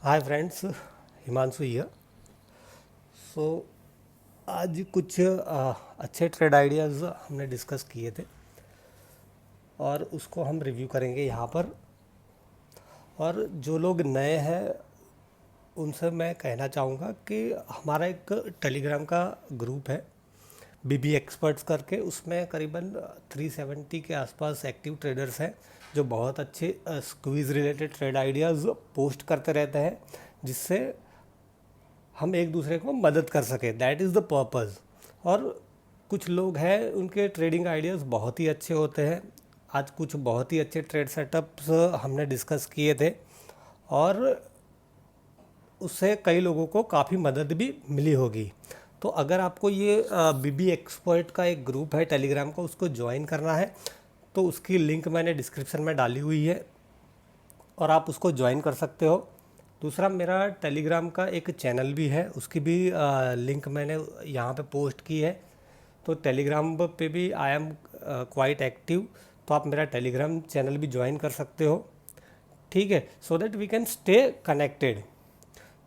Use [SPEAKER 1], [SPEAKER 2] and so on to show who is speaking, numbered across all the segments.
[SPEAKER 1] Hi friends, Himanshu here. So आज कुछ अच्छे ट्रेड आइडियाज़ हमने डिस्कस किए थे और उसको हम रिव्यू करेंगे यहाँ पर। और जो लोग नए हैं उनसे मैं कहना चाहूँगा कि हमारा एक टेलीग्राम का ग्रुप है बीबी एक्सपर्ट्स करके, उसमें करीबन 370 के आसपास एक्टिव ट्रेडर्स हैं जो बहुत अच्छे squeeze related trade ideas post करते रहते हैं, जिससे हम एक दूसरे को मदद कर सकें। That is the purpose. और कुछ लोग हैं उनके ट्रेडिंग आइडियाज़ बहुत ही अच्छे होते हैं। आज कुछ बहुत ही अच्छे ट्रेड सेटअप्स हमने डिस्कस किए थे और उससे कई लोगों को काफ़ी मदद भी मिली होगी। तो अगर आपको ये बीबी एक्सपर्ट का एक ग्रुप है टेलीग्राम का, उसको ज्वाइन करना है तो उसकी लिंक मैंने डिस्क्रिप्शन में डाली हुई है और आप उसको ज्वाइन कर सकते हो। दूसरा, मेरा टेलीग्राम का एक चैनल भी है, उसकी भी लिंक मैंने यहाँ पे पोस्ट की है। तो टेलीग्राम पे भी आई एम क्वाइट एक्टिव, तो आप मेरा टेलीग्राम चैनल भी ज्वाइन कर सकते हो, ठीक है, so that we can stay connected.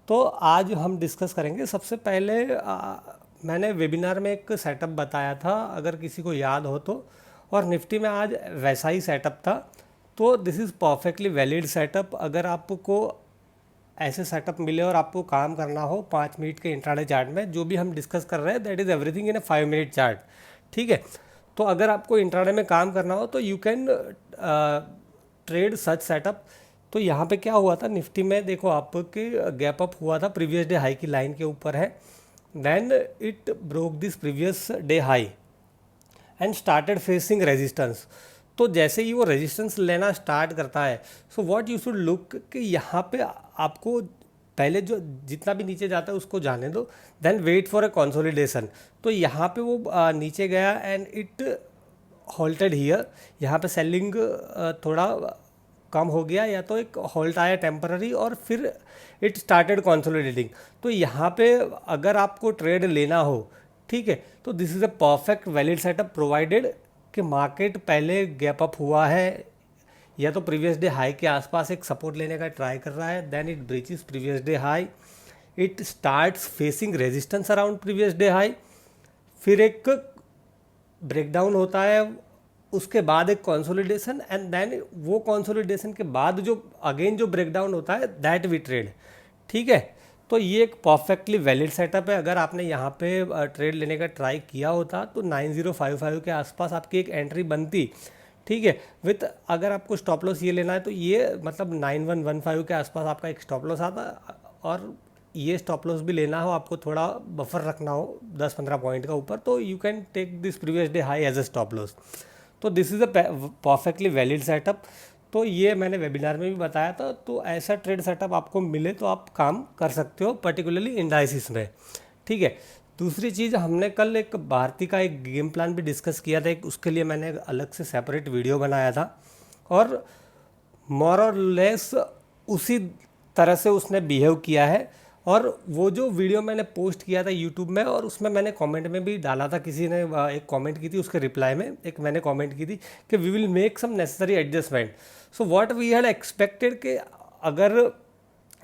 [SPEAKER 1] तो आज हम डिस्कस करेंगे। सबसे पहले मैंने वेबिनार में एक सेटअप बताया था, अगर किसी को याद हो तो, और निफ्टी में आज वैसा ही सेटअप था। तो this is perfectly valid setup. अगर आपको ऐसे सेटअप मिले और आपको काम करना हो 5 मिनट के इंट्राडे चार्ट में, जो भी हम डिस्कस कर रहे हैं that is everything in A 5 minute chart, ठीक है। तो अगर आपको इंट्राडे में काम करना हो तो you can trade such setup. तो यहाँ पे क्या हुआ था निफ्टी में, देखो आपके गैप अप हुआ था, प्रीवियस डे हाई की लाइन के ऊपर है, then it broke this previous day high and started facing resistance. तो जैसे ही वो रेजिस्टेंस लेना स्टार्ट करता है, so what you should look कि यहाँ पे आपको पहले जो जितना भी नीचे जाता है उसको जाने दो, then wait for a consolidation. तो यहाँ पे वो नीचे गया एंड इट होल्टेड हियर। यहाँ पे सेलिंग थोड़ा कम हो गया, या तो एक होल्ट आया टेम्पररी और फिर इट स्टार्टेड कंसोलिडेटिंग। तो यहाँ पे अगर आपको ट्रेड लेना हो, ठीक है, तो this is a perfect valid setup, provided कि मार्केट पहले गैप अप हुआ है या तो प्रीवियस डे हाई के आसपास एक सपोर्ट लेने का ट्राई कर रहा है, then it breaches previous day high, it starts facing resistance around previous day high, फिर एक ब्रेकडाउन होता है, उसके बाद एक कंसोलिडेशन, एंड देन वो कंसोलिडेशन के बाद जो अगेन जो ब्रेकडाउन होता है दैट वी ट्रेड, ठीक है। तो ये एक परफेक्टली वैलिड सेटअप है। अगर आपने यहाँ पे ट्रेड लेने का ट्राई किया होता तो 9055 के आसपास आपकी एक एंट्री बनती, ठीक है, विथ अगर आपको स्टॉप लॉस ये लेना है तो ये मतलब 9115 के आसपास आपका एक स्टॉप लॉस आता। और ये स्टॉप लॉस भी लेना हो, आपको थोड़ा बफर रखना हो 10-15 पॉइंट का ऊपर, तो you can take this previous day high as a stop loss. तो this is a perfectly valid setup. तो ये मैंने वेबिनार में भी बताया था। तो ऐसा ट्रेड सेटअप आपको मिले तो आप काम कर सकते हो, पर्टिकुलरली इंडाइसिस में, ठीक है। दूसरी चीज़, हमने कल एक भारती का एक गेम प्लान भी डिस्कस किया था, एक उसके लिए मैंने अलग से सेपरेट वीडियो बनाया था और मोर और लेस उसी तरह से उसने बिहेव किया है। और वो जो वीडियो मैंने पोस्ट किया था यूट्यूब में, और उसमें मैंने कमेंट में भी डाला था, किसी ने एक कमेंट की थी, उसके रिप्लाई में एक मैंने कमेंट की थी कि we will make some necessary adjustment. So what we had expected कि अगर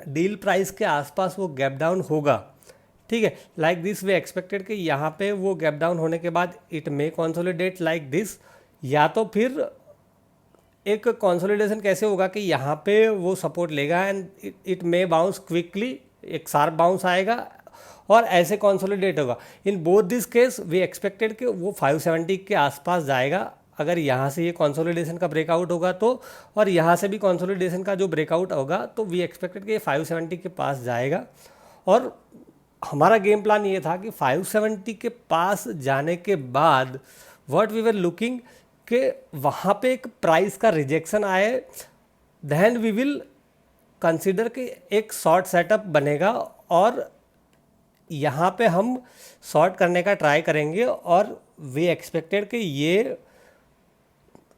[SPEAKER 1] डील प्राइस के आसपास वो गैप डाउन होगा, ठीक है, लाइक दिस वी एक्सपेक्टेड कि यहाँ पे वो गैप डाउन होने के बाद it may consolidate like this, या तो फिर एक कंसोलिडेशन कैसे होगा कि यहाँ पे वो सपोर्ट लेगा and it may bounce quickly, एक शार्प बाउंस आएगा और ऐसे कंसोलिडेट होगा। In both this case we expected कि वो 570 के आसपास जाएगा अगर यहाँ से ये कंसोलिडेशन का ब्रेकआउट होगा तो, और यहाँ से भी कंसोलिडेशन का जो ब्रेकआउट होगा तो वी एक्सपेक्टेड कि ये 570 के पास जाएगा। और हमारा गेम प्लान ये था कि 570 के पास जाने के बाद व्हाट वी वर लुकिंग कि वहाँ पे एक प्राइस का रिजेक्शन आए, देन वी विल कंसिडर कि एक शॉर्ट सेटअप बनेगा और यहाँ पे हम शॉर्ट करने का ट्राई करेंगे। और वी एक्सपेक्टेड कि ये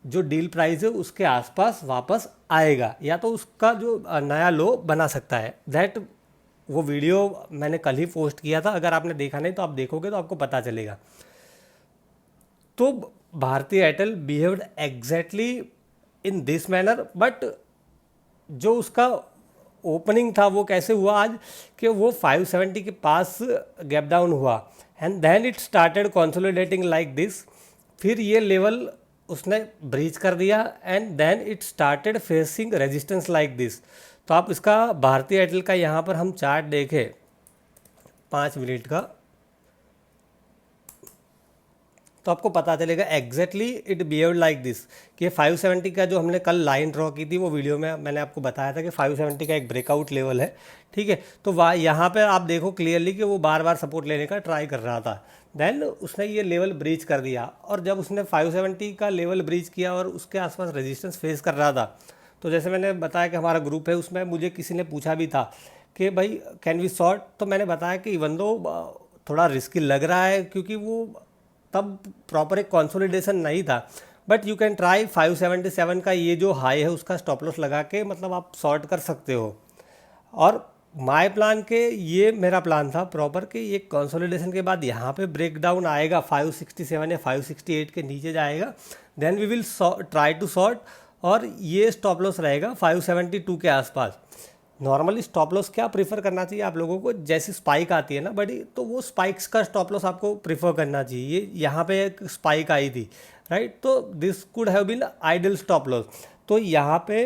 [SPEAKER 1] जो डील प्राइस है उसके आसपास वापस आएगा या तो उसका जो नया लो बना सकता है। दैट वो वीडियो मैंने कल ही पोस्ट किया था, अगर आपने देखा नहीं तो आप देखोगे तो आपको पता चलेगा। तो Bharti Airtel behaved exactly in this manner, but जो उसका ओपनिंग था वो कैसे हुआ आज कि वो 570 के पास गैप डाउन हुआ and then it started consolidating like this. फिर ये लेवल उसने ब्रीच कर दिया and then it started facing resistance like this. तो आप इसका भारतीय एयरटेल का यहाँ पर हम चार्ट देखें 5 मिनट का, तो आपको पता चलेगा exactly it behaved like this कि 570 का जो हमने कल लाइन ड्रॉ की थी वो वीडियो में मैंने आपको बताया था कि 570 का एक ब्रेकआउट लेवल है, ठीक है। तो वहाँ यहाँ पे आप देखो क्लियरली कि वो बार बार सपोर्ट लेने का ट्राई कर रहा था, देन उसने ये लेवल ब्रीच कर दिया। और जब उसने 570 का लेवल ब्रीच किया और उसके आसपास रेजिस्टेंस फेस कर रहा था, तो जैसे मैंने बताया कि हमारा ग्रुप है उसमें मुझे किसी ने पूछा भी था कि भाई कैन वी शॉर्ट, तो मैंने बताया कि इवन दो थोड़ा रिस्की लग रहा है क्योंकि वो तब प्रॉपर एक कंसोलिडेशन नहीं था, बट यू कैन ट्राई 577 का ये जो हाई है उसका स्टॉप लॉस लगा के मतलब आप शॉर्ट कर सकते हो। और माय प्लान के ये मेरा प्लान था प्रॉपर कि ये कंसोलिडेशन के बाद यहाँ पे ब्रेक डाउन आएगा 567 या 568 के नीचे जाएगा, then we will try to short और ये स्टॉप लॉस रहेगा 572 के आसपास। नॉर्मली स्टॉप लॉस क्या प्रीफर करना चाहिए आप लोगों को, जैसी स्पाइक आती है ना बड़ी, तो वो स्पाइक्स का स्टॉप लॉस आपको प्रीफर करना चाहिए। यहाँ पे एक स्पाइक आई थी राइट, तो this could have been ideal stop loss. तो यहाँ पे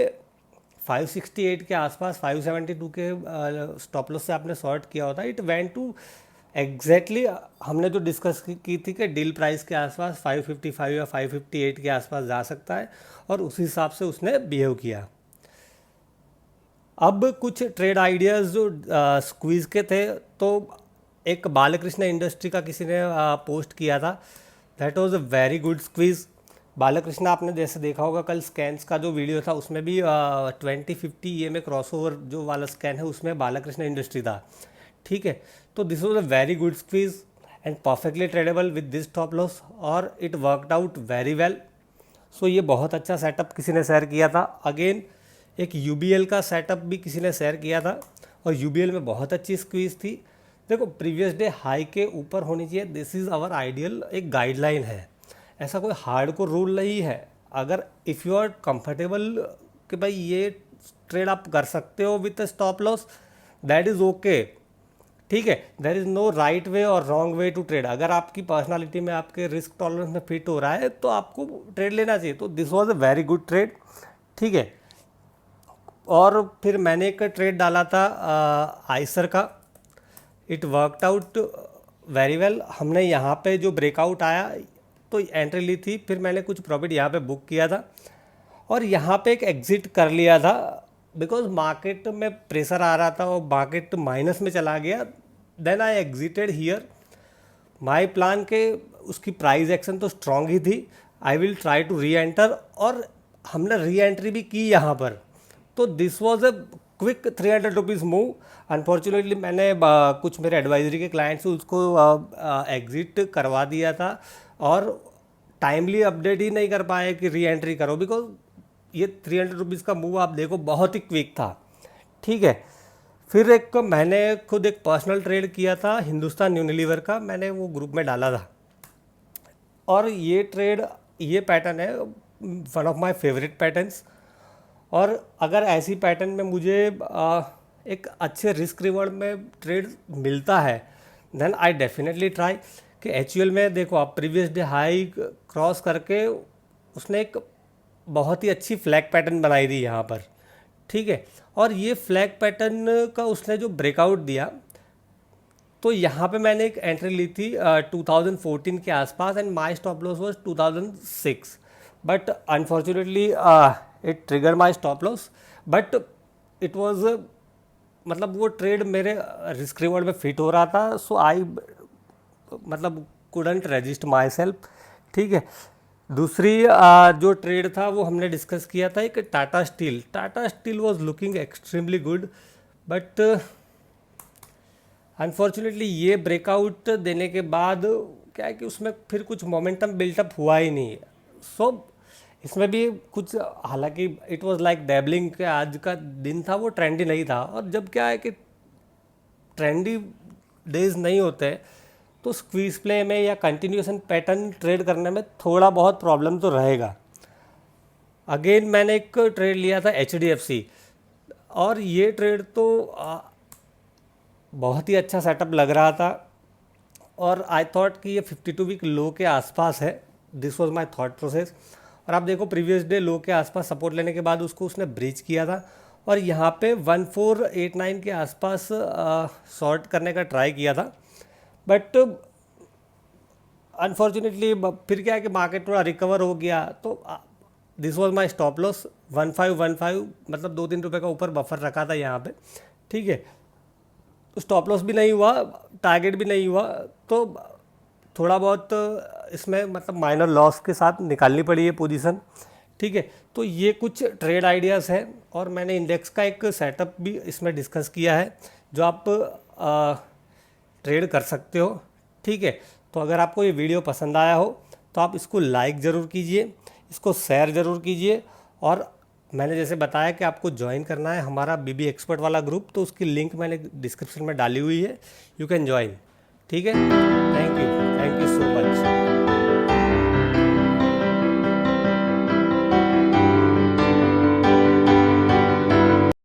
[SPEAKER 1] 568 के आसपास 572 के स्टॉप लॉस से आपने शॉर्ट किया होता, इट वेंट टू एग्जैक्टली हमने जो डिस्कस की थी कि डील प्राइस के आसपास 555 या 558 के आसपास जा सकता है, और उस हिसाब से उसने बिहेव किया। अब कुछ ट्रेड आइडियाज़ जो स्क्वीज़ के थे, तो एक बालकृष्ण इंडस्ट्री का किसी ने पोस्ट किया था, that was a very good squeeze. Balkrishna आपने जैसे देखा होगा कल स्कैन्स का जो वीडियो था उसमें भी 2050 ये में क्रॉसओवर जो वाला स्कैन है उसमें बालकृष्ण इंडस्ट्री था, ठीक है। तो this was a very good squeeze and perfectly tradable with this stop loss, और it worked out very well. So ये बहुत अच्छा सेटअप किसी ने शेयर किया था। अगेन एक यूबीएल का सेटअप भी किसी ने शेयर किया था, और यूबीएल में बहुत अच्छी स्क्वीज़ थी। देखो प्रीवियस डे हाई के ऊपर होनी चाहिए, दिस इज़ आवर आइडियल, एक गाइडलाइन है, ऐसा कोई हार्ड को रूल नहीं है। अगर इफ़ यू आर कंफर्टेबल कि भाई ये ट्रेड आप कर सकते हो with stop loss, that is okay, ठीक है। There is no right way और रॉन्ग वे टू ट्रेड। अगर आपकी पर्सनालिटी में आपके रिस्क टॉलरेंस में फिट हो रहा है तो आपको ट्रेड लेना चाहिए। तो this was a very good trade, ठीक है। और फिर मैंने एक ट्रेड डाला था आइसर का, it worked out very well. हमने यहाँ पे जो ब्रेकआउट आया तो एंट्री ली थी, फिर मैंने कुछ प्रॉफिट यहाँ पे बुक किया था और यहाँ पे एक एग्ज़िट कर लिया था, बिकॉज मार्केट में प्रेशर आ रहा था और मार्केट माइनस में चला गया। Then I exited here. My plan के उसकी प्राइस एक्शन तो स्ट्रॉन्ग ही थी, I will try to re enter, और हमने री एंट्री भी की यहाँ पर। तो this was a quick 300 rupees move. Unfortunately मैंने कुछ मेरे एडवाइजरी के क्लाइंट्स से उसको एग्ज़िट करवा दिया था और टाइमली अपडेट ही नहीं कर पाए कि री एंट्री करो, बिकॉज ये 300 रुपीज़ का मूव आप देखो बहुत ही क्विक था, ठीक है। फिर एक मैंने खुद एक पर्सनल ट्रेड किया था हिंदुस्तान यूनिलीवर का, मैंने वो ग्रुप में डाला था, और ये ट्रेड ये पैटर्न है one of my favourite patterns. और अगर ऐसी पैटर्न में मुझे एक अच्छे रिस्क रिवॉर्ड में ट्रेड मिलता है देन आई डेफिनेटली ट्राई। कि एचयूएल में देखो आप प्रीवियस डे हाई क्रॉस करके उसने एक बहुत ही अच्छी फ्लैग पैटर्न बनाई थी यहाँ पर, ठीक है। और ये फ्लैग पैटर्न का उसने जो ब्रेकआउट दिया, तो यहाँ पे मैंने एक एंट्री ली थी 2014 के आसपास and my stop loss was 2006, but unfortunately it trigger my stop loss, but it was मतलब वो ट्रेड मेरे रिस्क रिवॉर्ड में फिट हो रहा था, सो आई मतलब कुडंट रेजिस्ट माई सेल्फ, ठीक है। दूसरी जो ट्रेड था वो हमने डिस्कस किया था एक Tata steel. Tata steel was looking extremely good, but unfortunately ये ब्रेकआउट देने के बाद क्या है कि उसमें फिर कुछ मोमेंटम बिल्टअप हुआ ही नहीं। सो इसमें भी कुछ, हालांकि इट वाज लाइक डैबलिंग के आज का दिन था, वो ट्रेंडी नहीं था, और जब क्या है कि ट्रेंडी डेज नहीं होते तो स्क्वीज प्ले में या कंटिन्यूएशन पैटर्न ट्रेड करने में थोड़ा बहुत प्रॉब्लम तो रहेगा। अगेन मैंने एक ट्रेड लिया था HDFC। और ये ट्रेड तो बहुत ही अच्छा सेटअप लग रहा था और आई थॉट कि ये 52 वीक लो के आसपास है। This was my thought process. और आप देखो प्रीवियस डे लो के आसपास सपोर्ट लेने के बाद उसको उसने ब्रीच किया था और यहाँ पे 1489 के आसपास शॉर्ट करने का ट्राई किया था, बट अनफॉर्चुनेटली फिर क्या है कि मार्केट थोड़ा रिकवर हो गया, तो this was my stop loss 1515, मतलब 2-3 रुपये का ऊपर बफर रखा था यहाँ पे, ठीक है। तो स्टॉप लॉस भी नहीं हुआ, टारगेट भी नहीं हुआ, तो थोड़ा बहुत इसमें मतलब माइनर लॉस के साथ निकालनी पड़ी है पोजीशन, ठीक है। तो ये कुछ ट्रेड आइडियाज़ हैं और मैंने इंडेक्स का एक सेटअप भी इसमें डिस्कस किया है जो आप ट्रेड कर सकते हो, ठीक है। तो अगर आपको ये वीडियो पसंद आया हो तो आप इसको लाइक ज़रूर कीजिए, इसको शेयर ज़रूर कीजिए, और मैंने जैसे बताया कि आपको ज्वाइन करना है हमारा बीबी एक्सपर्ट वाला ग्रुप, तो उसकी लिंक मैंने डिस्क्रिप्शन में डाली हुई है, यू कैन ज्वाइन, ठीक है। Thank you.